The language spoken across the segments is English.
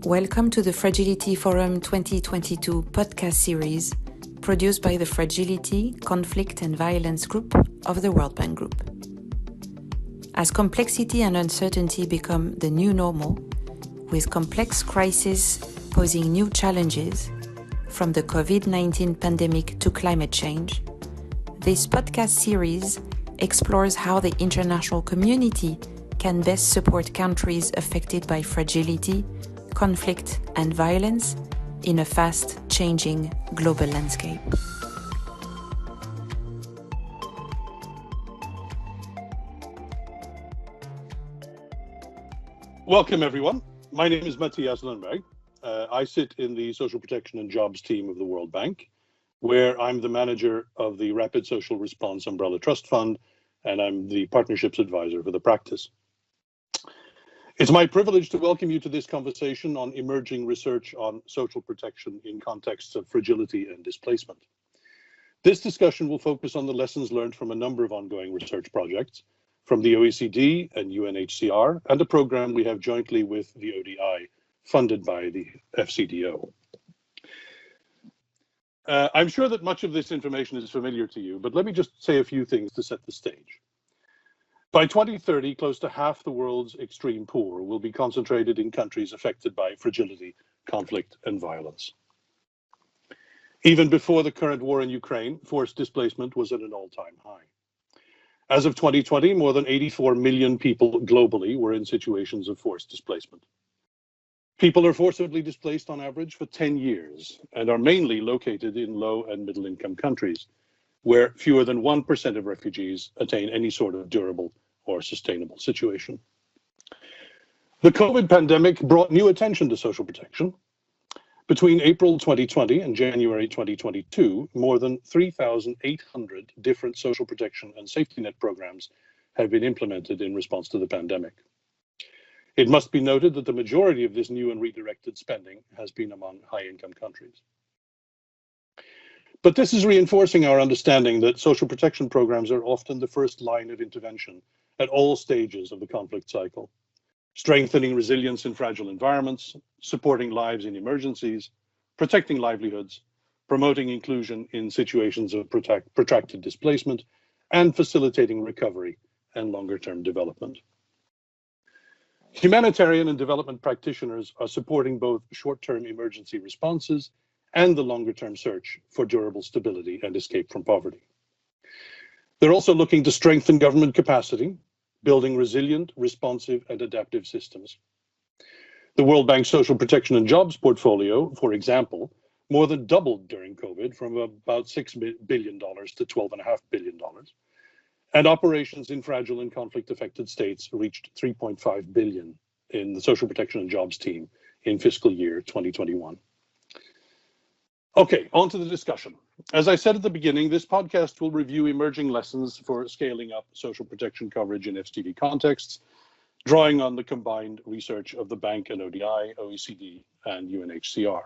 Welcome to the Fragility Forum 2022 podcast series produced by the Fragility, Conflict and Violence Group of the World Bank Group. As complexity and uncertainty become the new normal, with complex crises posing new challenges, from the COVID-19 pandemic to climate change, this podcast series explores how the international community can best support countries affected by fragility, conflict and violence in a fast-changing global landscape. Welcome, everyone. My name is Matthias Lundberg. I sit in the Social Protection and Jobs team of the World Bank, where I'm the manager of the Rapid Social Response Umbrella Trust Fund, and I'm the partnerships advisor for the practice. It's my privilege to welcome you to this conversation on emerging research on social protection in contexts of fragility and displacement. This discussion will focus on the lessons learned from a number of ongoing research projects from the OECD and UNHCR and a program we have jointly with the ODI, funded by the FCDO. I'm sure that much of this information is familiar to you, but let me just say a few things to set the stage. By 2030, close to half the world's extreme poor will be concentrated in countries affected by fragility, conflict, and violence. Even before the current war in Ukraine, forced displacement was at an all-time high. As of 2020, more than 84 million people globally were in situations of forced displacement. People are forcibly displaced on average for 10 years and are mainly located in low and middle-income countries, where fewer than 1% of refugees attain any sort of durable or sustainable situation. The COVID pandemic brought new attention to social protection. Between April 2020 and January 2022, more than 3,800 different social protection and safety net programs have been implemented in response to the pandemic. It must be noted that the majority of this new and redirected spending has been among high-income countries. But this is reinforcing our understanding that social protection programs are often the first line of intervention at all stages of the conflict cycle, strengthening resilience in fragile environments, supporting lives in emergencies, protecting livelihoods, promoting inclusion in situations of protracted displacement, and facilitating recovery and longer-term development. Humanitarian and development practitioners are supporting both short-term emergency responses and the longer-term search for durable stability and escape from poverty. They're also looking to strengthen government capacity, building resilient, responsive, and adaptive systems. The World Bank Social Protection and Jobs portfolio, for example, more than doubled during COVID from about $6 billion to $12.5 billion. And operations in fragile and conflict-affected states reached $3.5 billion in the Social Protection and Jobs team in fiscal year 2021. Okay, on to the discussion. As I said at the beginning, this podcast will review emerging lessons for scaling up social protection coverage in FTD contexts, drawing on the combined research of the Bank and ODI, OECD, and UNHCR.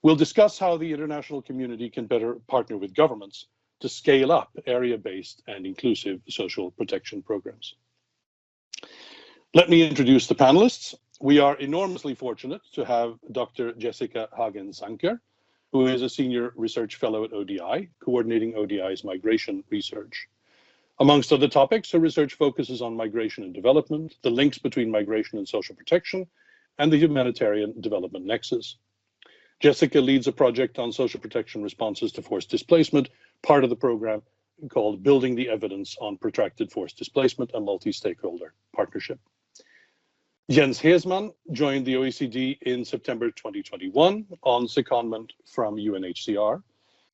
We'll discuss how the international community can better partner with governments to scale up area-based and inclusive social protection programs. Let me introduce the panelists. We are enormously fortunate to have Dr. Jessica Hagen-Sanker, who is a senior research fellow at ODI, coordinating ODI's migration research. Amongst other topics, her research focuses on migration and development, the links between migration and social protection, and the humanitarian development nexus. Jessica leads a project on social protection responses to forced displacement, part of the program called Building the Evidence on Protracted Forced Displacement, a multi-stakeholder partnership. Jens Heesman joined the OECD in September 2021 on secondment from UNHCR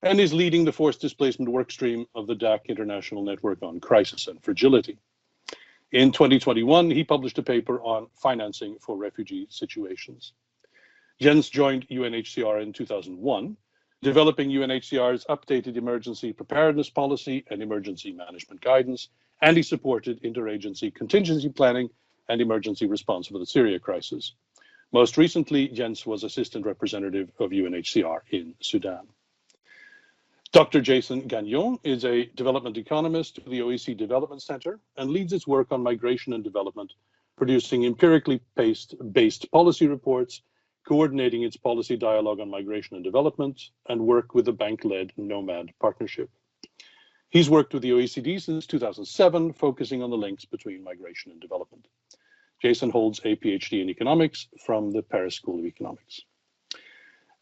and is leading the forced displacement workstream of the DAC International Network on Crisis and Fragility. In 2021, he published a paper on financing for refugee situations. Jens joined UNHCR in 2001, developing UNHCR's updated emergency preparedness policy and emergency management guidance, and he supported interagency contingency planning and emergency response for the Syria crisis. Most recently, Jens was assistant representative of UNHCR in Sudan. Dr. Jason Gagnon is a development economist with the OECD Development Center and leads its work on migration and development, producing empirically based policy reports, coordinating its policy dialogue on migration and development, and work with the bank-led Nomad Partnership. He's worked with the OECD since 2007, focusing on the links between migration and development. Jason holds a PhD in economics from the Paris School of Economics.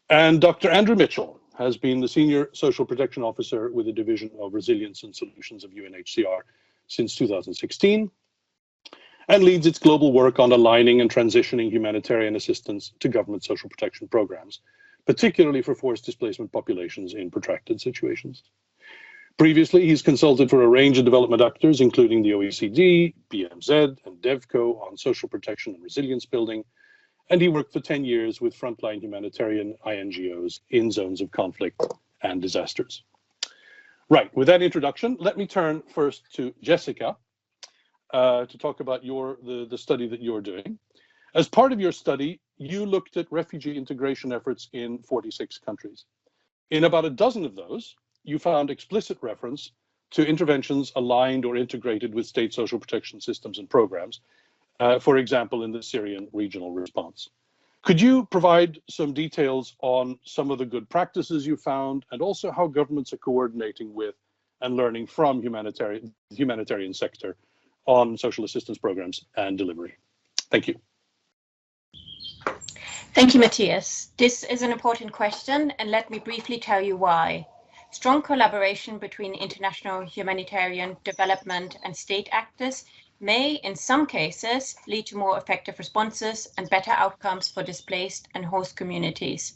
And Dr. Andrew Mitchell has been the Senior Social Protection Officer with the Division of Resilience and Solutions of UNHCR since 2016, and leads its global work on aligning and transitioning humanitarian assistance to government social protection programs, particularly for forced displacement populations in protracted situations. Previously, he's consulted for a range of development actors, including the OECD, BMZ, and DevCo on social protection and resilience building, and he worked for 10 years with frontline humanitarian INGOs in zones of conflict and disasters. Right, with that introduction, let me turn first to Jessica to talk about the study that you're doing. As part of your study, you looked at refugee integration efforts in 46 countries. In about a dozen of those, you found explicit reference to interventions aligned or integrated with state social protection systems and programs, for example, in the Syrian regional response. Could you provide some details on some of the good practices you found, and also how governments are coordinating with and learning from humanitarian sector on social assistance programs and delivery? Thank you. Thank you, Matthias. This is an important question, and let me briefly tell you why. Strong collaboration between international humanitarian development and state actors may, in some cases, lead to more effective responses and better outcomes for displaced and host communities.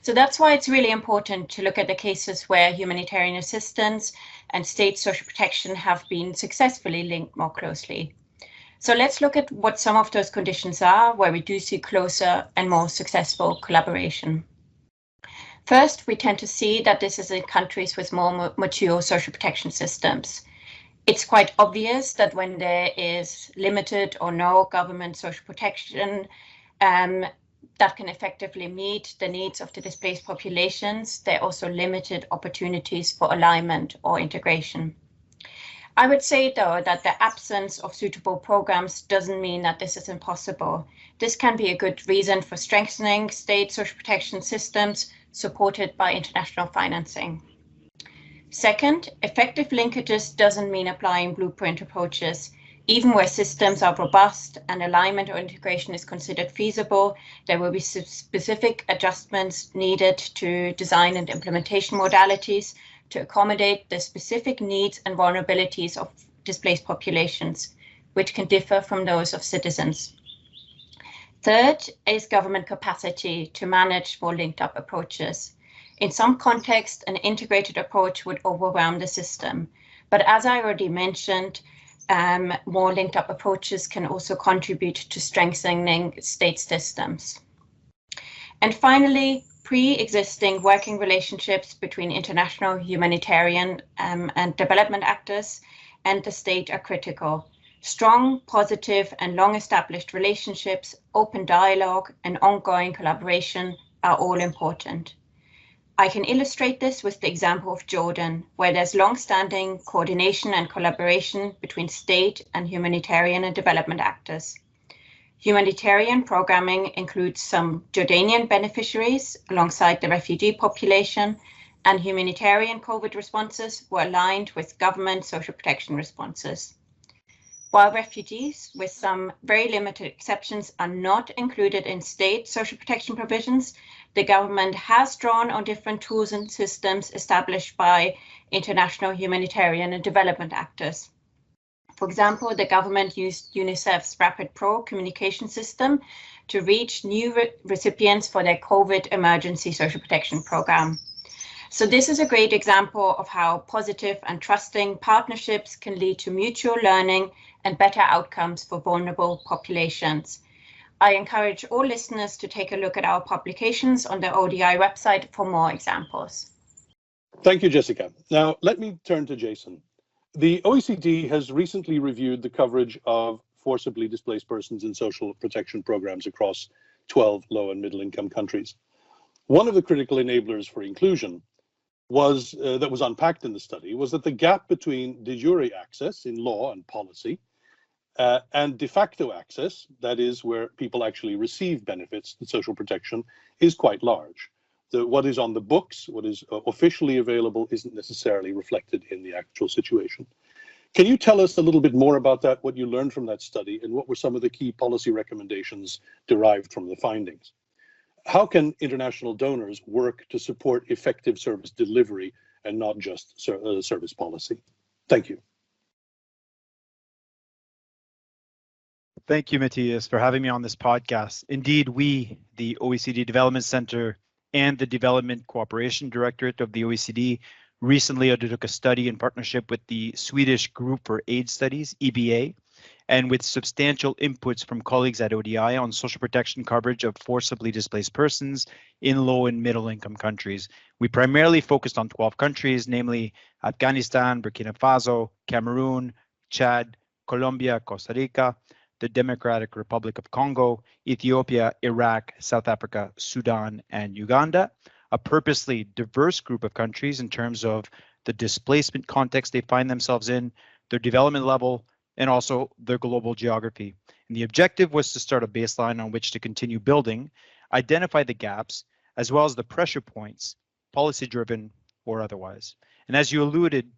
So that's why it's really important to look at the cases where humanitarian assistance and state social protection have been successfully linked more closely. So let's look at what some of those conditions are where we do see closer and more successful collaboration. First, we tend to see that this is in countries with more mature social protection systems. It's quite obvious that when there is limited or no government social protection that can effectively meet the needs of the displaced populations, there are also limited opportunities for alignment or integration. I would say, though, that the absence of suitable programs doesn't mean that this is impossible. This can be a good reason for strengthening state social protection systems supported by international financing. Second, effective linkages doesn't mean applying blueprint approaches. Even where systems are robust and alignment or integration is considered feasible, there will be specific adjustments needed to design and implementation modalities to accommodate the specific needs and vulnerabilities of displaced populations, which can differ from those of citizens. Third is government capacity to manage more linked up approaches. In some contexts, an integrated approach would overwhelm the system. But as I already mentioned, more linked up approaches can also contribute to strengthening state systems. And finally, pre-existing working relationships between international humanitarian and development actors and the state are critical. Strong, positive, and long-established relationships, open dialogue, and ongoing collaboration are all important. I can illustrate this with the example of Jordan, where there's long-standing coordination and collaboration between state and humanitarian and development actors. Humanitarian programming includes some Jordanian beneficiaries alongside the refugee population, and humanitarian COVID responses were aligned with government social protection responses. While refugees, with some very limited exceptions, are not included in state social protection provisions, the government has drawn on different tools and systems established by international humanitarian and development actors. For example, the government used UNICEF's Rapid Pro communication system to reach new recipients for their COVID emergency social protection program. So this is a great example of how positive and trusting partnerships can lead to mutual learning and better outcomes for vulnerable populations. I encourage all listeners to take a look at our publications on the ODI website for more examples. Thank you, Jessica. Now, let me turn to Jason. The OECD has recently reviewed the coverage of forcibly displaced persons in social protection programs across 12 low and middle income countries. One of the critical enablers for inclusion that was unpacked in the study was that the gap between de jure access in law and policy and de facto access, that is where people actually receive benefits and social protection, is quite large. What is on the books, what is officially available, isn't necessarily reflected in the actual situation. Can you tell us a little bit more about that, what you learned from that study, and what were some of the key policy recommendations derived from the findings? How can international donors work to support effective service delivery and not just service policy? Thank you. Thank you, Matthias, for having me on this podcast. Indeed, we, the OECD Development Center and the Development Cooperation Directorate of the OECD, recently undertook a study in partnership with the Swedish Group for AIDS Studies, EBA, and with substantial inputs from colleagues at ODI on social protection coverage of forcibly displaced persons in low and middle income countries. We primarily focused on 12 countries, namely Afghanistan, Burkina Faso, Cameroon, Chad, Colombia, Costa Rica, the Democratic Republic of Congo, Ethiopia, Iraq, South Africa, Sudan, and Uganda. A purposely diverse group of countries in terms of the displacement context they find themselves in, their development level, and also their global geography. And the objective was to start a baseline on which to continue building, identify the gaps, as well as the pressure points, policy-driven or otherwise. And as you alluded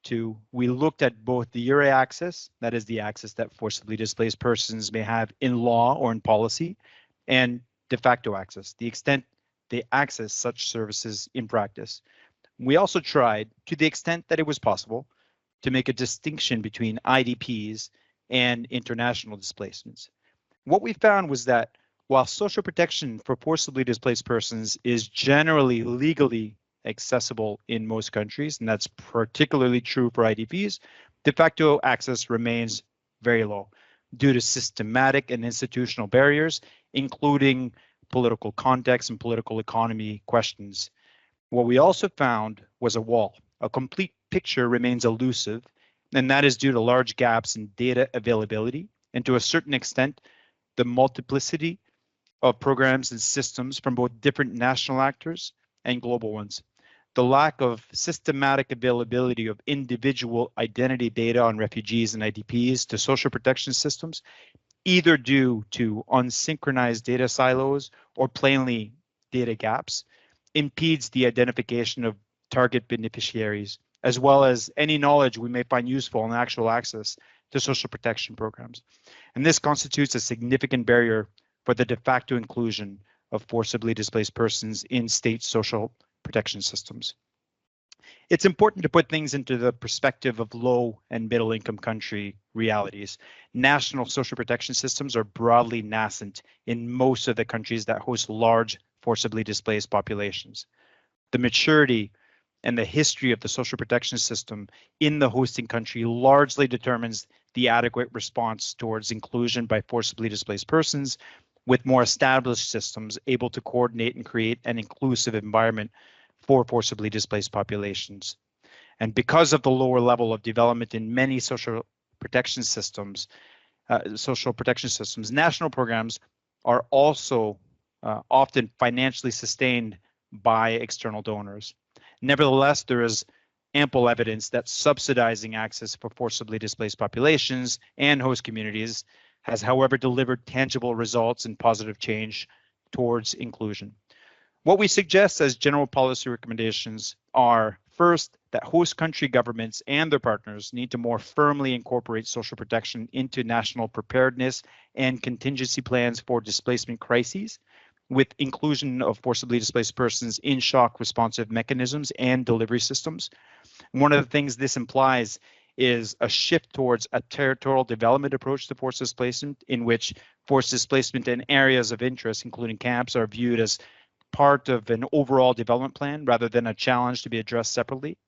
to, we looked at both the jure access, that is the access that forcibly displaced persons may have in law or in policy, and de facto access, the extent they access such services in practice. We also tried, to the extent that it was possible, to make a distinction between IDPs and international displacements. What we found was that while social protection for forcibly displaced persons is generally legally accessible in most countries, and that's particularly true for IDPs, de facto access remains very low due to systematic and institutional barriers, including political context and political economy questions. What we also found was a wall. A complete picture remains elusive, and that is due to large gaps in data availability and to a certain extent, the multiplicity of programs and systems from both different national actors and global ones. The lack of systematic availability of individual identity data on refugees and IDPs to social protection systems, either due to unsynchronized data silos or plainly data gaps, impedes the identification of target beneficiaries, as well as any knowledge we may find useful in actual access to social protection programs. And this constitutes a significant barrier for the de facto inclusion of forcibly displaced persons in state social protection systems. It's important to put things into the perspective of low and middle income country realities. National social protection systems are broadly nascent in most of the countries that host large forcibly displaced populations. The maturity and the history of the social protection system in the hosting country largely determines the adequate response towards inclusion by forcibly displaced persons, with more established systems able to coordinate and create an inclusive environment for forcibly displaced populations. And because of the lower level of development in many social protection systems, national programs are also often financially sustained by external donors. Nevertheless, there is ample evidence that subsidizing access for forcibly displaced populations and host communities has, however, delivered tangible results and positive change towards inclusion. What we suggest as general policy recommendations are, first, that host country governments and their partners need to more firmly incorporate social protection into national preparedness and contingency plans for displacement crises, with inclusion of forcibly displaced persons in shock responsive mechanisms and delivery systems. One of the things this implies is a shift towards a territorial development approach to forced displacement, in which forced displacement and areas of interest, including camps, are viewed as part of an overall development plan rather than a challenge to be addressed separately.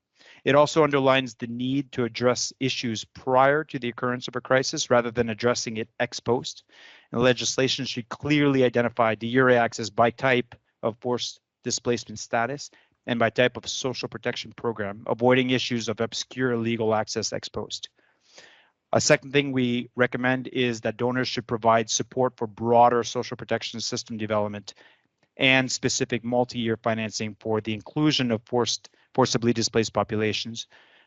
It also underlines the need to address issues prior to the occurrence of a crisis rather than addressing it ex post. And legislation should clearly identify de jure access by type of forced displacement status and by type of social protection program, avoiding issues of obscure legal access ex post. A second thing we recommend is that donors should provide support for broader social protection system development. and specific multi-year financing for the inclusion of forcibly displaced populations,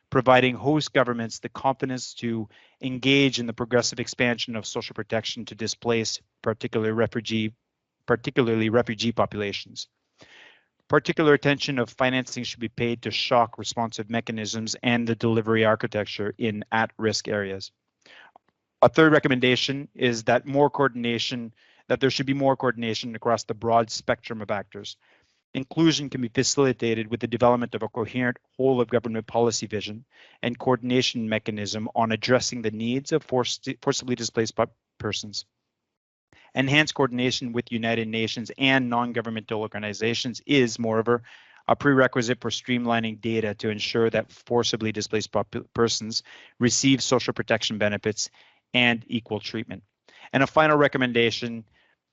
providing host governments the confidence to engage in the progressive expansion of social protection to displace particularly refugee populations. Particular attention of financing should be paid to shock responsive mechanisms and the delivery architecture in at-risk areas. A third recommendation is that there should be more coordination across the broad spectrum of actors. Inclusion can be facilitated with the development of a coherent whole of government policy vision and coordination mechanism on addressing the needs of forcibly displaced persons. Enhanced coordination with United Nations and non-governmental organizations is, moreover, a prerequisite for streamlining data to ensure that forcibly displaced persons receive social protection benefits and equal treatment. And a final recommendation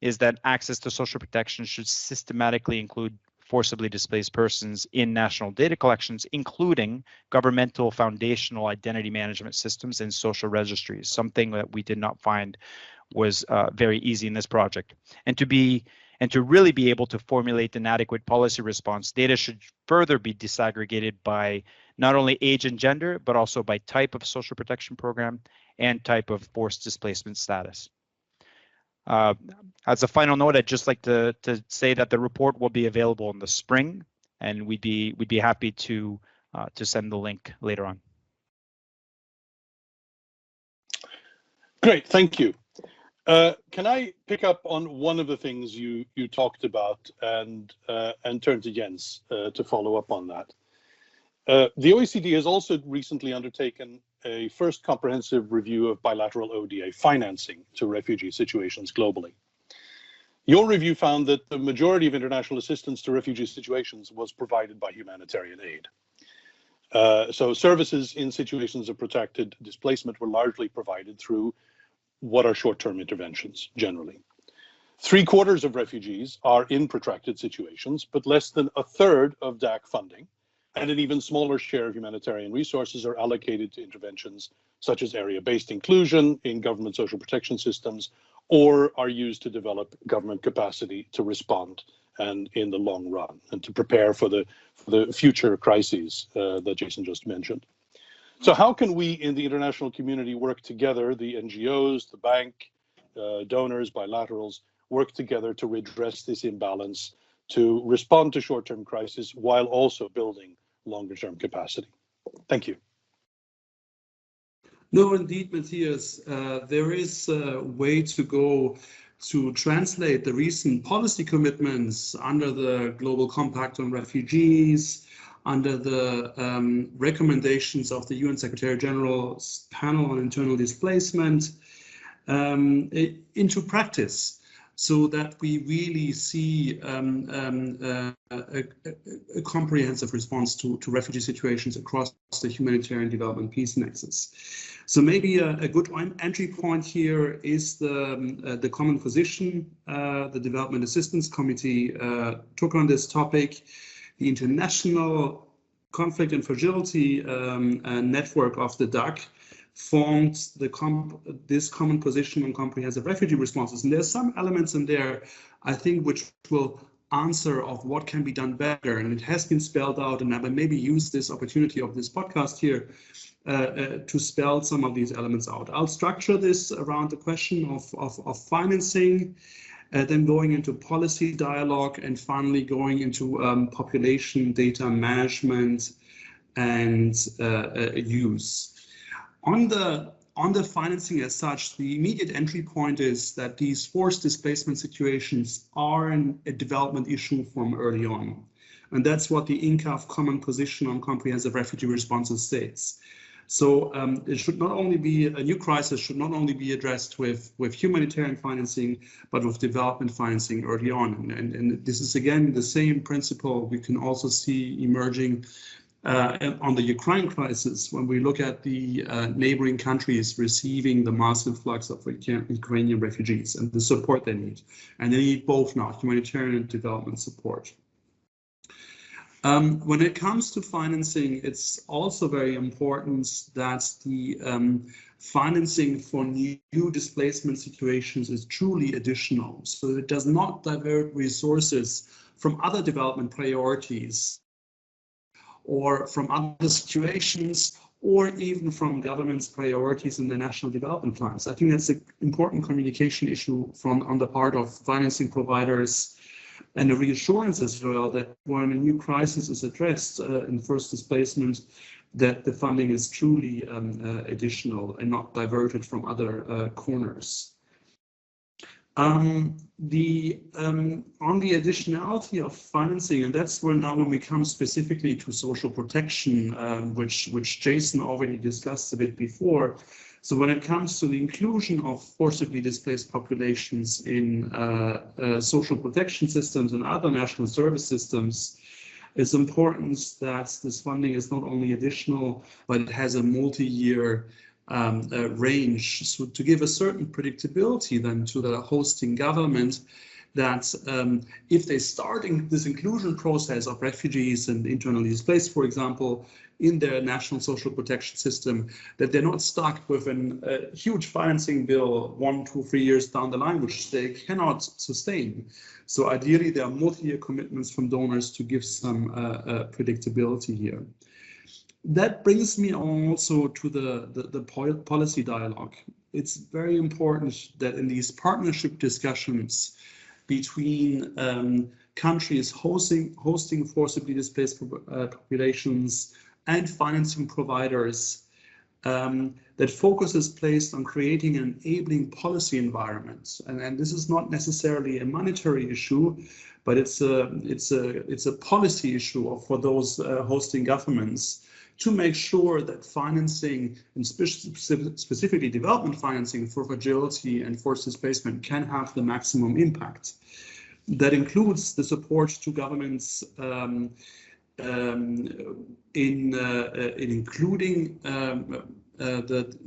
is that access to social protection should systematically include forcibly displaced persons in national data collections, including governmental foundational identity management systems and social registries, something that we did not find was very easy in this project. And to really be able to formulate an adequate policy response, data should further be disaggregated by not only age and gender, but also by type of social protection program and type of forced displacement status. As a final note, I'd just like to say that the report will be available in the spring, and we'd be happy to send the link later on. Great, thank you. Can I pick up on one of the things you talked about and turn to Jens to follow up on that? The OECD has also recently undertaken a first comprehensive review of bilateral ODA financing to refugee situations globally. Your review found that the majority of international assistance to refugee situations was provided by humanitarian aid. So services in situations of protracted displacement were largely provided through what are short-term interventions generally. 3/4 of refugees are in protracted situations, but less than a third of DAC funding and an even smaller share of humanitarian resources are allocated to interventions such as area-based inclusion in government social protection systems, or are used to develop government capacity to respond and in the long run and to prepare for the future crises that Jason just mentioned. So how can we in the international community work together, the NGOs, the bank, donors, bilaterals, work together to redress this imbalance, to respond to short-term crisis while also building longer-term capacity? Thank you. No, indeed, Matthias, there is a way to go to translate the recent policy commitments under the Global Compact on Refugees, under the recommendations of the UN Secretary General's panel on internal displacement, into practice, so that we really see a comprehensive response to refugee situations across the humanitarian development peace nexus. So maybe a good entry point here is the common position the Development Assistance Committee took on this topic. The International Conflict and Fragility network of the DAC formed this common position on comprehensive refugee responses. And there's some elements in there, I think, which will answer of what can be done better. And it has been spelled out, and I will maybe use this opportunity of this podcast here to spell some of these elements out. I'll structure this around the question of financing, then going into policy dialogue, and finally going into population data management and use. On the financing as such, the immediate entry point is that these forced displacement situations are a development issue from early on. And that's what the INCAF common position on comprehensive refugee responses states. So it should not only be a new crisis, should not only be addressed with humanitarian financing, but with development financing early on. And this is again the same principle we can also see emerging on the Ukraine crisis when we look at the neighboring countries receiving the massive influx of Ukrainian refugees and the support they need. And they need both now, humanitarian and development support. When it comes to financing, it's also very important that the financing for new displacement situations is truly additional. So it does not divert resources from other development priorities or from other situations, or even from government's priorities in the national development plans. I think that's an important communication issue on the part of financing providers, and a reassurance as well that when a new crisis is addressed in first displacement, that the funding is truly additional and not diverted from other corners. On the additionality of financing, and that's where now when we come specifically to social protection, which Jason already discussed a bit before. So when it comes to the inclusion of forcibly displaced populations in social protection systems and other national service systems, it's important that this funding is not only additional, but it has a multi-year range, so to give a certain predictability then to the hosting government that if they start in this inclusion process of refugees and internally displaced, for example, in their national social protection system, that they're not stuck with a huge financing bill 1, 2, 3 years down the line, which they cannot sustain. So ideally, there are multi-year commitments from donors to give some predictability here. That brings me also to the policy dialogue. It's very important that in these partnership discussions between countries hosting forcibly displaced populations and financing providers, that focus is placed on creating an enabling policy environment. And this is not necessarily a monetary issue, but it's a policy issue for those hosting governments to make sure that financing, and specifically development financing for fragility and forced displacement, can have the maximum impact. That includes the support to governments in including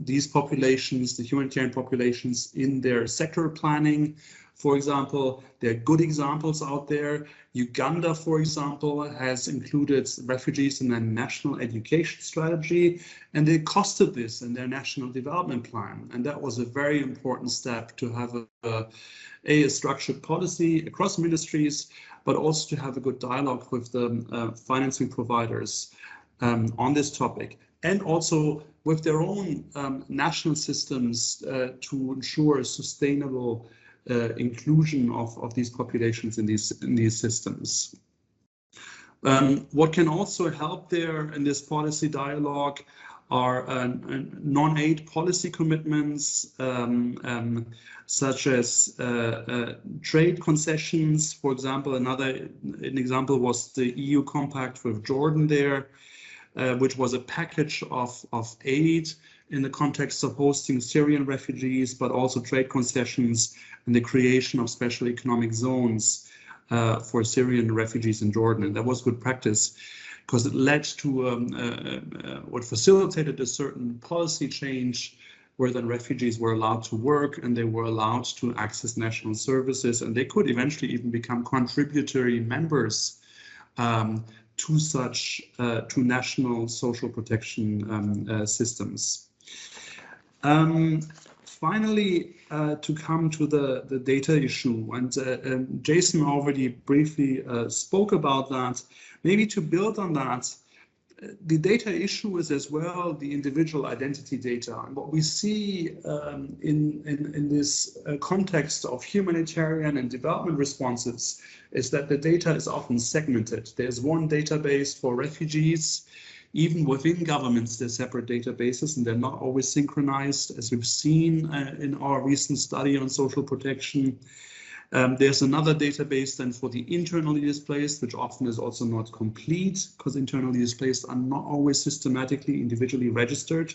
these populations, the humanitarian populations, in their sector planning. For example, there are good examples out there. Uganda, for example, has included refugees in their national education strategy, and they costed this in their national development plan. And that was a very important step to have a structured policy across ministries, but also to have a good dialogue with the financing providers on this topic, and also with their own national systems to ensure sustainable inclusion of these populations in these systems. What can also help there in this policy dialogue are non-aid policy commitments, such as trade concessions. For example, an example was the EU compact with Jordan there, which was a package of aid in the context of hosting Syrian refugees, but also trade concessions and the creation of special economic zones for Syrian refugees in Jordan. And that was good practice because it led to what facilitated a certain policy change where then refugees were allowed to work and they were allowed to access national services, and they could eventually even become contributory members to such to national social protection systems. Finally, to come to the data issue, and Jason already briefly spoke about that. Maybe to build on that, the data issue is as well the individual identity data. And what we see in this context of humanitarian and development responses is that the data is often segmented. There's one database for refugees. Even within governments, there's separate databases, and they're not always synchronized, as we've seen in our recent study on social protection. There's another database then for the internally displaced, which often is also not complete because internally displaced are not always systematically individually registered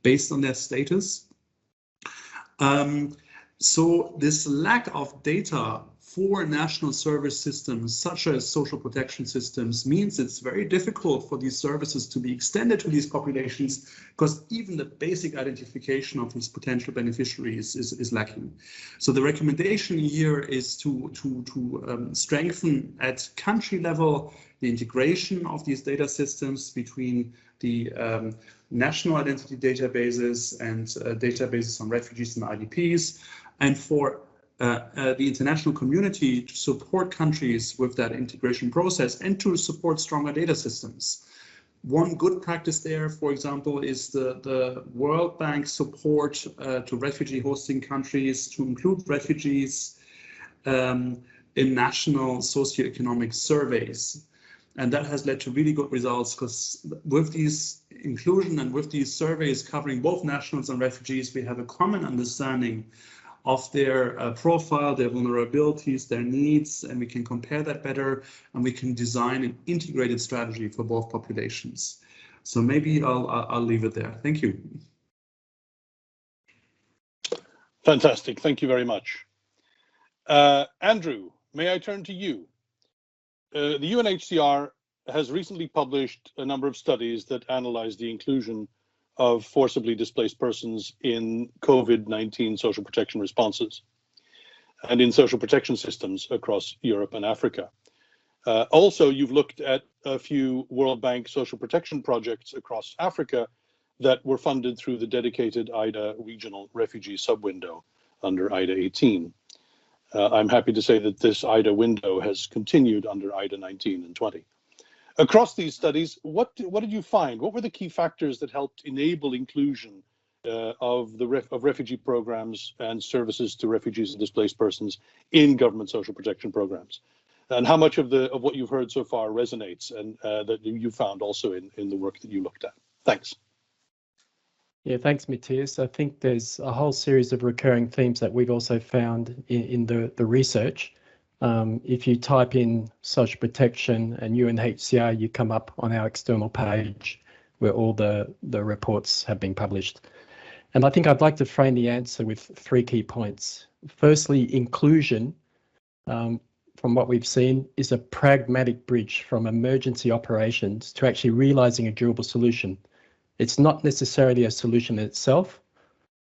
based on their status. So this lack of data for national service systems, such as social protection systems, means it's very difficult for these services to be extended to these populations, because even the basic identification of these potential beneficiaries is lacking. So the recommendation here is to strengthen at country level the integration of these data systems between the national identity databases and databases on refugees and IDPs, and for the international community to support countries with that integration process and to support stronger data systems. One good practice there, for example, is the World Bank support to refugee hosting countries to include refugees in national socioeconomic surveys. And that has led to really good results, because with these inclusion and with these surveys covering both nationals and refugees, we have a common understanding of their profile, their vulnerabilities, their needs, and we can compare that better, and we can design an integrated strategy for both populations. So maybe I'll leave it there. Thank you. Fantastic. Thank you very much. Andrew, may I turn to you? The UNHCR has recently published a number of studies that analyze the inclusion of forcibly displaced persons in COVID-19 social protection responses and in social protection systems across Europe and Africa. Also, you've looked at a few World Bank social protection projects across Africa that were funded through the dedicated IDA regional refugee sub-window under IDA 18. I'm happy to say that this IDA window has continued under IDA 19 and 20. Across these studies, what did you find? What were the key factors that helped enable inclusion of refugee programs and services to refugees and displaced persons in government social protection programs? And how much of what you've heard so far resonates and that you found also in the work that you looked at? Thanks. Yeah, thanks, Matthias. I think there's a whole series of recurring themes that we've also found in the research. If you type in social protection and UNHCR, you come up on our external page where all the reports have been published. And I think I'd like to frame the answer with 3 key points. Firstly, inclusion, from what we've seen, is a pragmatic bridge from emergency operations to actually realizing a durable solution. It's not necessarily a solution in itself,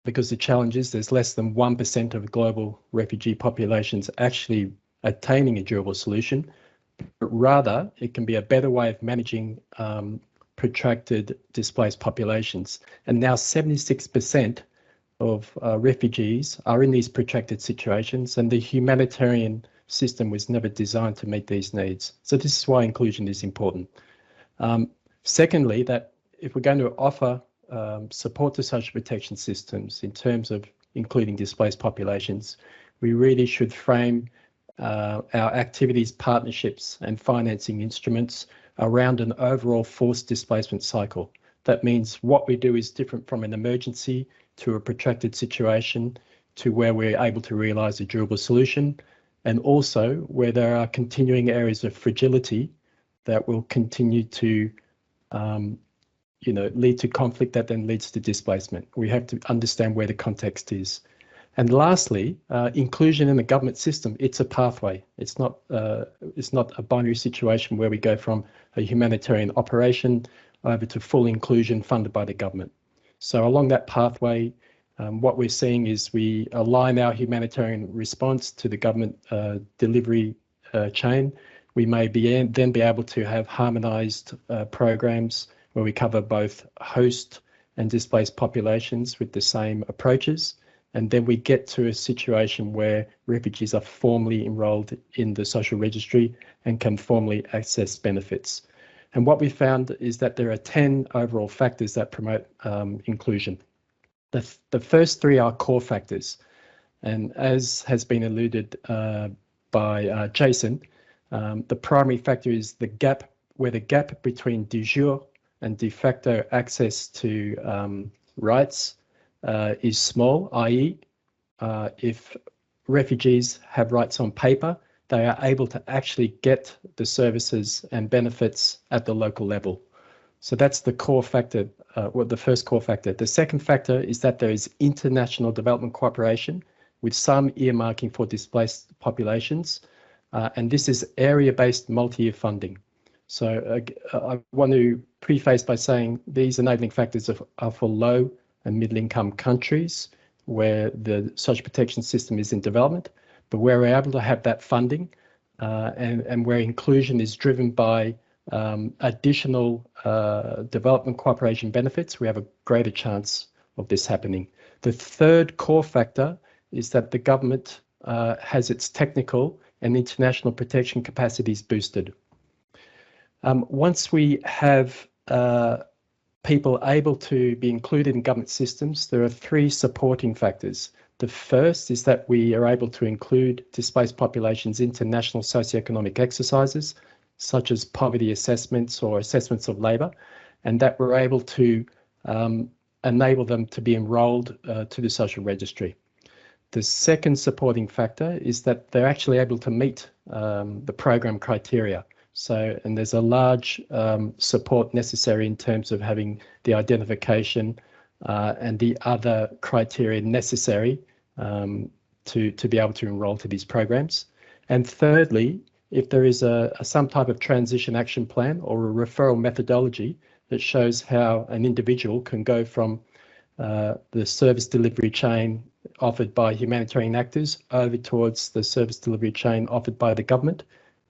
because the challenge is there's less than 1% of global refugee populations actually attaining a durable solution, but rather it can be a better way of managing protracted displaced populations. And now 76% of refugees are in these protracted situations, and the humanitarian system was never designed to meet these needs. So this is why inclusion is important. Secondly, that if we're going to offer support to social protection systems in terms of including displaced populations, we really should frame our activities, partnerships and financing instruments around an overall forced displacement cycle. That means what we do is different from an emergency to a protracted situation to where we're able to realise a durable solution, and also where there are continuing areas of fragility that will continue to lead to conflict that then leads to displacement. We have to understand where the context is. And lastly, inclusion in the government system, it's a pathway. It's not a binary situation where we go from a humanitarian operation over to full inclusion funded by the government. So along that pathway, what we're seeing is we align our humanitarian response to the government delivery chain. We may then be able to have harmonised programs where we cover both host and displaced populations with the same approaches. And then we get to a situation where refugees are formally enrolled in the social registry and can formally access benefits. And what we found is that there are 10 overall factors that promote inclusion. The first 3 are core factors. And as has been alluded by Jason, the primary factor is the gap between de jure and de facto access to rights is small, i.e. If refugees have rights on paper, they are able to actually get the services and benefits at the local level. So that's the core factor, the first core factor. The second factor is that there is international development cooperation with some earmarking for displaced populations. And this is area-based multi-year funding. So I want to preface by saying these enabling factors are for low and middle income countries where the social protection system is in development, but where we're able to have that funding and where inclusion is driven by additional development cooperation benefits, we have a greater chance of this happening. The third core factor is that the government has its technical and international protection capacities boosted. Once we have people able to be included in government systems, there are three supporting factors. The first is that we are able to include displaced populations into national socioeconomic exercises, such as poverty assessments or assessments of labour, and that we're able to enable them to be enrolled to the social registry. The second supporting factor is that they're actually able to meet the program criteria. So, and there's a large support necessary in terms of having the identification and the other criteria necessary to be able to enrol to these programs. And thirdly, if there is some type of transition action plan or a referral methodology that shows how an individual can go from the service delivery chain offered by humanitarian actors over towards the service delivery chain offered by the government,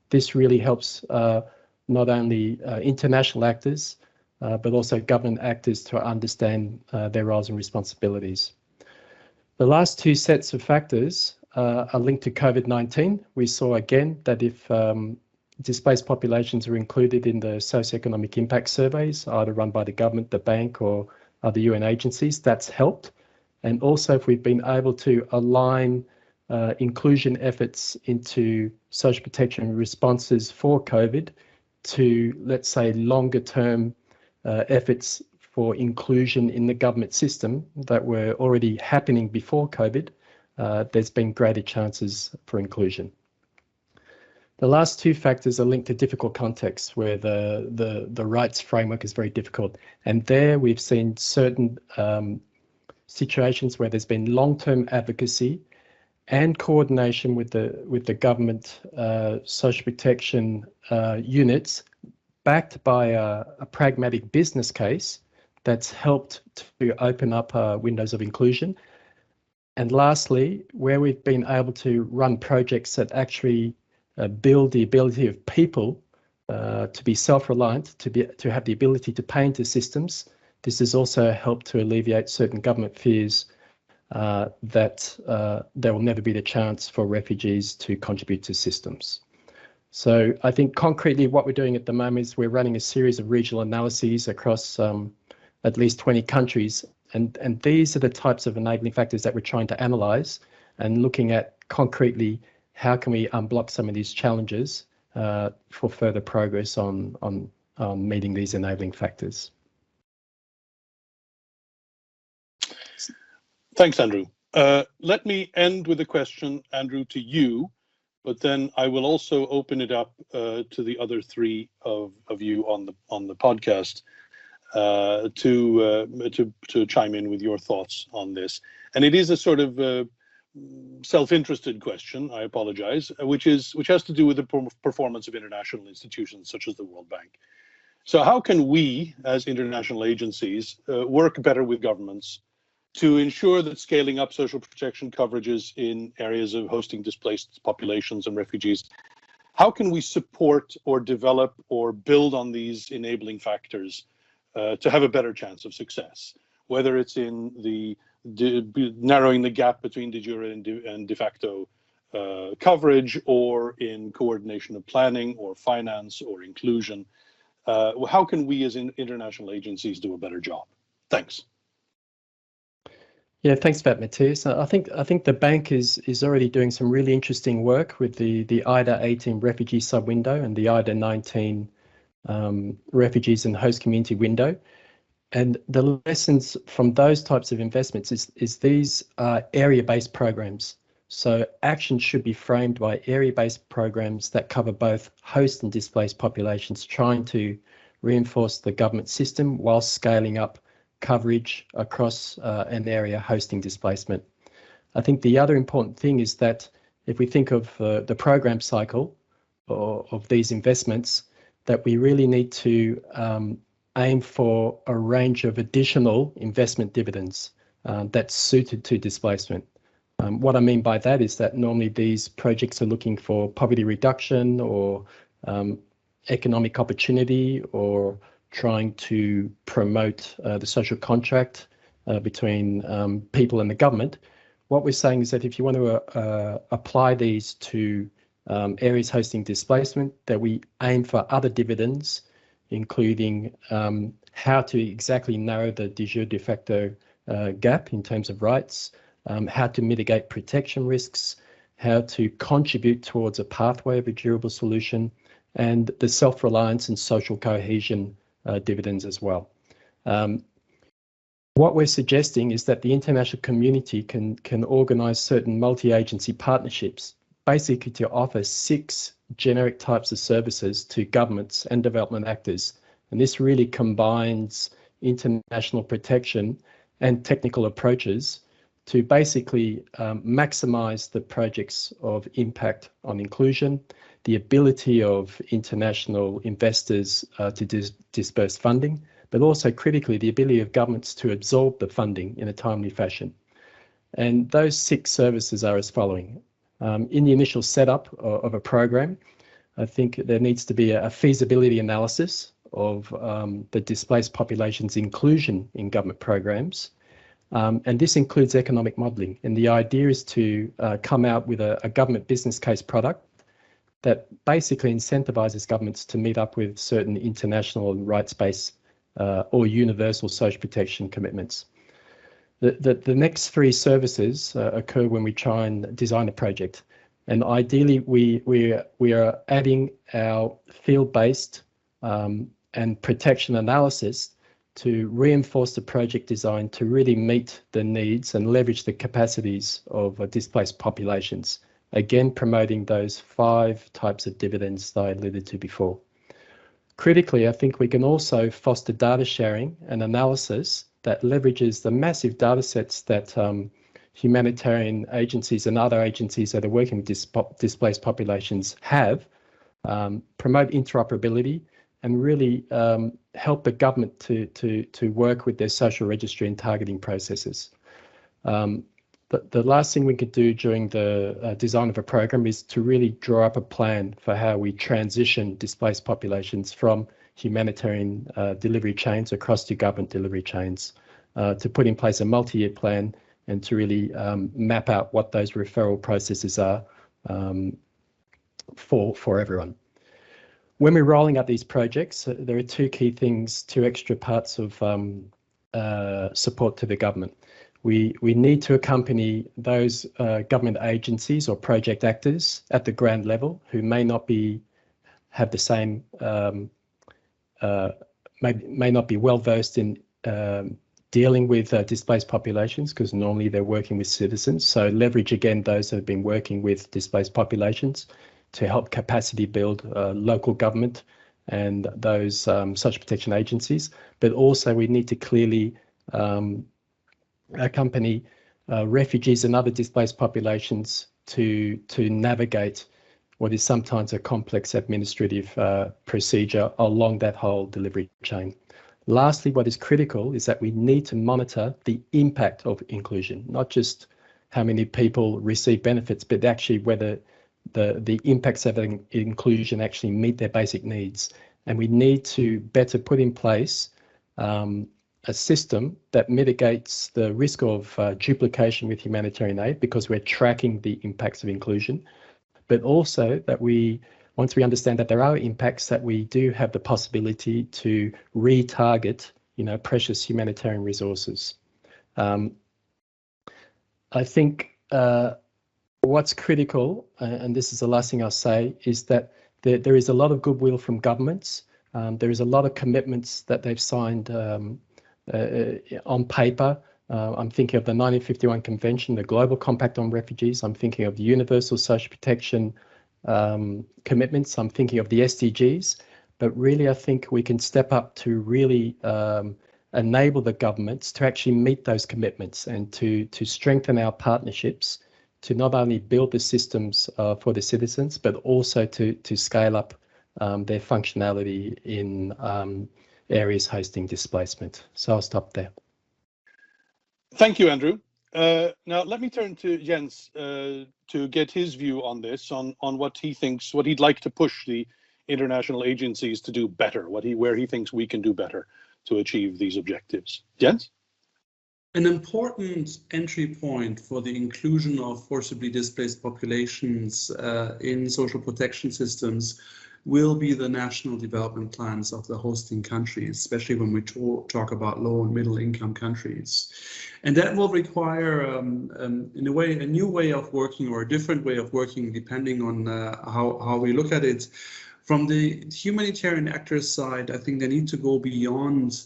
this really helps not only international actors, but also government actors to understand their roles and responsibilities. The last two sets of factors are linked to COVID-19. We saw again that if displaced populations are included in the socioeconomic impact surveys, either run by the government, the bank, or other UN agencies, that's helped. And also if we've been able to align inclusion efforts into social protection responses for COVID to, let's say, longer term efforts for inclusion in the government system that were already happening before COVID, there's been greater chances for inclusion. The last two factors are linked to difficult contexts where the rights framework is very difficult. And there we've seen certain situations where there's been long-term advocacy and coordination with the government social protection units, backed by a pragmatic business case that's helped to open up windows of inclusion. And lastly, where we've been able to run projects that actually build the ability of people to be self-reliant, to have the ability to pay into systems, this has also helped to alleviate certain government fears that there will never be the chance for refugees to contribute to systems. So I think concretely what we're doing at the moment is we're running a series of regional analyses across at least 20 countries. And these are the types of enabling factors that we're trying to analyse and looking at concretely how can we unblock some of these challenges for further progress on meeting these enabling factors. Thanks, Andrew. Let me end with a question, Andrew, to you, but then I will also open it up to the other three of you on the podcast to chime in with your thoughts on this. And it is a sort of self-interested question, I apologize, which has to do with the performance of international institutions such as the World Bank. So how can we, as international agencies, work better with governments to ensure that scaling up social protection coverages in areas of hosting displaced populations and refugees, how can we support or develop or build on these enabling factors to have a better chance of success, whether it's in the narrowing the gap between de jure and de facto coverage, or in coordination of planning or finance or inclusion? How can we as international agencies do a better job? Thanks. Yeah, thanks for that, Matthias. I think the bank is already doing some really interesting work with the IDA 18 refugee sub-window and the IDA 19 refugees and host community window. And the lessons from those types of investments is these are area-based programs. So action should be framed by area-based programs that cover both host and displaced populations, trying to reinforce the government system while scaling up coverage across an area hosting displacement. I think the other important thing is that if we think of the program cycle of these investments, that we really need to aim for a range of additional investment dividends that's suited to displacement. What I mean by that is that normally these projects are looking for poverty reduction or economic opportunity, or trying to promote the social contract between people and the government. What we're saying is that if you want to apply these to areas hosting displacement, that we aim for other dividends, including how to exactly narrow the de jure de facto gap in terms of rights, how to mitigate protection risks, how to contribute towards a pathway of a durable solution, and the self-reliance and social cohesion dividends as well. What we're suggesting is that the international community can organise certain multi-agency partnerships, basically to offer 6 generic types of services to governments and development actors. And this really combines international protection and technical approaches to basically maximise the projects of impact on inclusion, the ability of international investors to disperse funding, but also critically the ability of governments to absorb the funding in a timely fashion. And those 6 services are as following. In the initial setup of a program, I think there needs to be a feasibility analysis of the displaced population's inclusion in government programs. And this includes economic modelling. And the idea is to come out with a government business case product that basically incentivises governments to meet up with certain international and rights-based or universal social protection commitments. The next 3 services occur when we try and design a project. And ideally, we are adding our field-based and protection analysis to reinforce the project design to really meet the needs and leverage the capacities of displaced populations. Again, promoting those 5 types of dividends that I alluded to before. Critically, I think we can also foster data sharing and analysis that leverages the massive data sets that humanitarian agencies and other agencies that are working with displaced populations have, promote interoperability, and really help the government to work with their social registry and targeting processes. But the last thing we could do during the design of a program is to really draw up a plan for how we transition displaced populations from humanitarian delivery chains across to government delivery chains, to put in place a multi-year plan and to really map out what those referral processes are for everyone. When we're rolling out these projects, there are 2 key things, 2 extra parts of support to the government. We need to accompany those government agencies or project actors at the ground level who may not have the same, may not be well versed in dealing with displaced populations, because normally they're working with citizens. So leverage again those who have been working with displaced populations to help capacity build local government and those social protection agencies. But also we need to clearly accompany refugees and other displaced populations to navigate what is sometimes a complex administrative procedure along that whole delivery chain. Lastly, what is critical is that we need to monitor the impact of inclusion, not just how many people receive benefits, but actually whether the impacts of inclusion actually meet their basic needs. And we need to better put in place a system that mitigates the risk of duplication with humanitarian aid, because we're tracking the impacts of inclusion, but also that once we understand that there are impacts, that we do have the possibility to retarget, precious humanitarian resources. I think what's critical, and this is the last thing I'll say, is that there is a lot of goodwill from governments. There is a lot of commitments that they've signed on paper. I'm thinking of the 1951 Convention, the Global Compact on Refugees. I'm thinking of the Universal Social Protection commitments. I'm thinking of the SDGs. But really, I think we can step up to really enable the governments to actually meet those commitments and to strengthen our partnerships to not only build the systems for the citizens, but also to scale up their functionality in areas hosting displacement. So I'll stop there. Thank you, Andrew. Now let me turn to Jens to get his view on this, on what he thinks, what he'd like to push the international agencies to do better, where he thinks we can do better to achieve these objectives. Jens? An important entry point for the inclusion of forcibly displaced populations in social protection systems will be the national development plans of the hosting countries, especially when we talk about low and middle income countries. And that will require, in a way, a new way of working or a different way of working, depending on how we look at it. From the humanitarian actors' side, I think they need to go beyond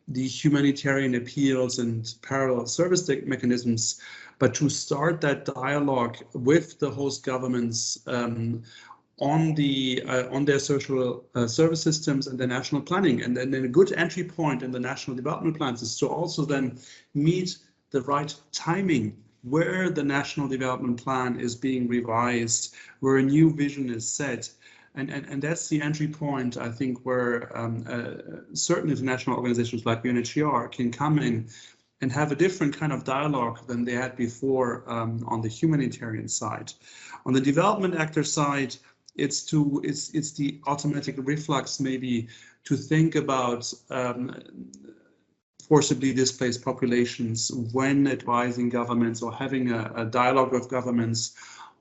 the humanitarian appeals and parallel service mechanisms, but to start that dialogue with the host governments on their social service systems and their national planning. And then a good entry point in the national development plans is to also then meet the right timing where the national development plan is being revised, where a new vision is set. And that's the entry point, I think, where certain international organizations like UNHCR can come in and have a different kind of dialogue than they had before on the humanitarian side. On the development actor side, it's the automatic reflux maybe to think about forcibly displaced populations when advising governments or having a dialogue with governments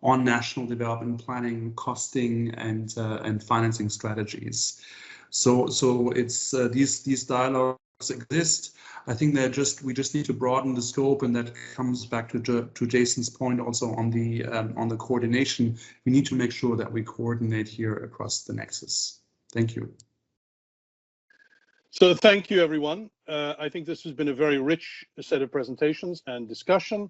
on national development planning, costing, and financing strategies. So it's these dialogues exist. I think we just need to broaden the scope, and that comes back to Jason's point also on the coordination. We need to make sure that we coordinate here across the nexus. Thank you. So thank you, everyone. I think this has been a very rich set of presentations and discussion.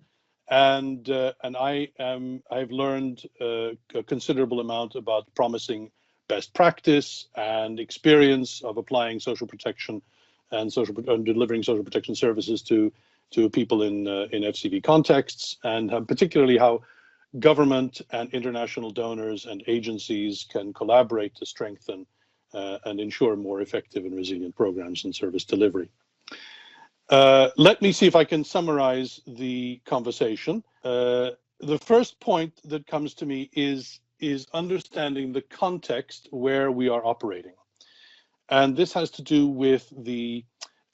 And I've learned a considerable amount about promising best practice and experience of applying social protection and delivering social protection services to people in FCV contexts, and particularly how government and international donors and agencies can collaborate to strengthen and ensure more effective and resilient programs and service delivery. Let me see if I can summarize the conversation. The first point that comes to me is understanding the context where we are operating. And this has to do with the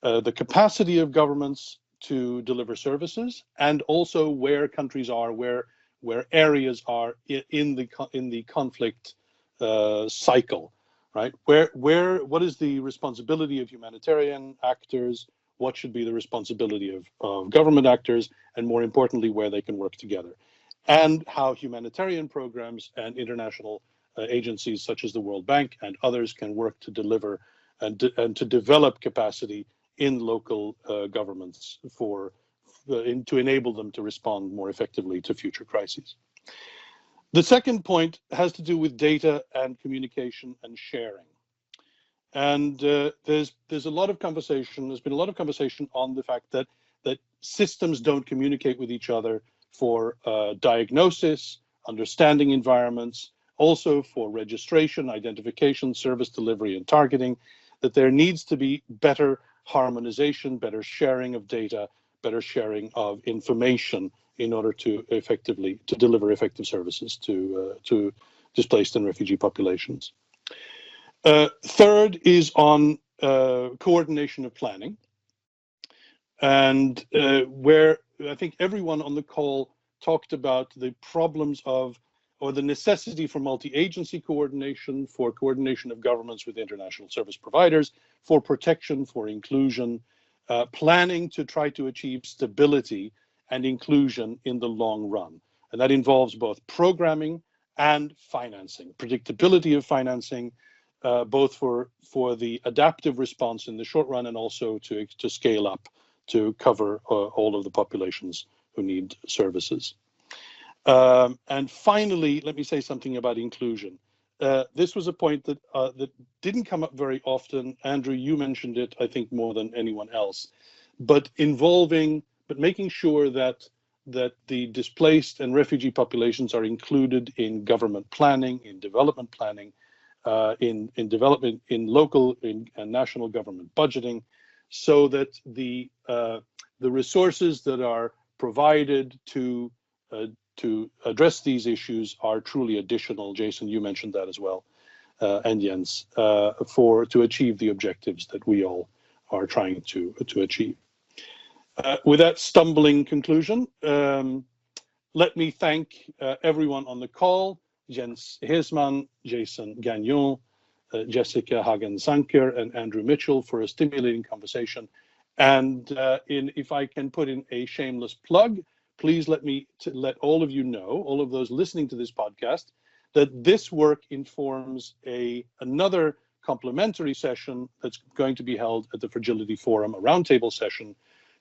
capacity of governments to deliver services, and also where countries are, where areas are in the conflict cycle, right? What is the responsibility of humanitarian actors? What should be the responsibility of government actors, and more importantly, where they can work together, and how humanitarian programs and international agencies such as the World Bank and others can work to deliver and to develop capacity in local governments to enable them to respond more effectively to future crises. The second point has to do with data and communication and sharing. And there's a lot of conversation. There's been a lot of conversation on the fact that systems don't communicate with each other for diagnosis, understanding environments, also for registration, identification, service delivery, and targeting. That there needs to be better harmonization, better sharing of data, better sharing of information in order to deliver effective services to displaced and refugee populations. Third is on coordination of planning, and where I think everyone on the call talked about the problems or the necessity for multi-agency coordination, for coordination of governments with international service providers, for protection, for inclusion, planning to try to achieve stability and inclusion in the long run. And that involves both programming and financing, predictability of financing, both for the adaptive response in the short run and also to scale up to cover all of the populations who need services. And finally, let me say something about inclusion. this was a point that that didn't come up very often. Andrew, you mentioned it, I think, more than anyone else, but making sure that the displaced and refugee populations are included in government planning, in development planning, in development, in local and national government budgeting, so that the resources that are provided to address these issues are truly additional. Jason, you mentioned that as well, and Jens, to achieve the objectives that we all are trying to achieve. With that stumbling conclusion, let me thank everyone on the call: Jens Heesman, Jason Gagnon, Jessica Hagen-Sanker, and Andrew Mitchell, for a stimulating conversation. And if I can put in a shameless plug, please let all of you know, all of those listening to this podcast, that this work informs another complementary session that's going to be held at the Fragility Forum, a roundtable session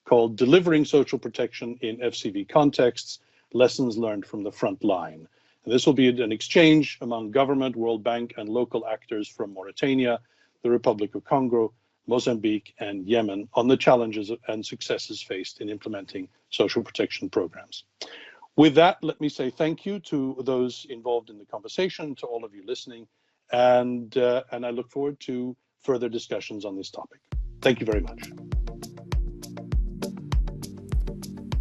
called Delivering Social Protection in FCV Contexts, Lessons Learned from the Front Line. And this will be an exchange among government, World Bank, and local actors from Mauritania, the Republic of Congo, Mozambique, and Yemen on the challenges and successes faced in implementing social protection programs. With that, let me say thank you to those involved in the conversation, to all of you listening, and I look forward to further discussions on this topic. Thank you very much.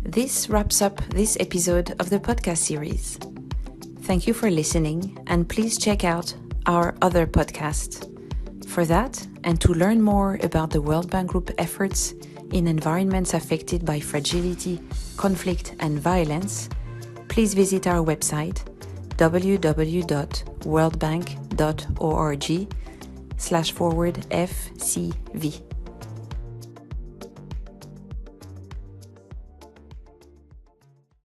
This wraps up this episode of the podcast series. Thank you for listening, and please check out our other podcasts. For that, and to learn more about the World Bank Group efforts in environments affected by fragility, conflict, and violence, please visit our website www.worldbank.org/FCV.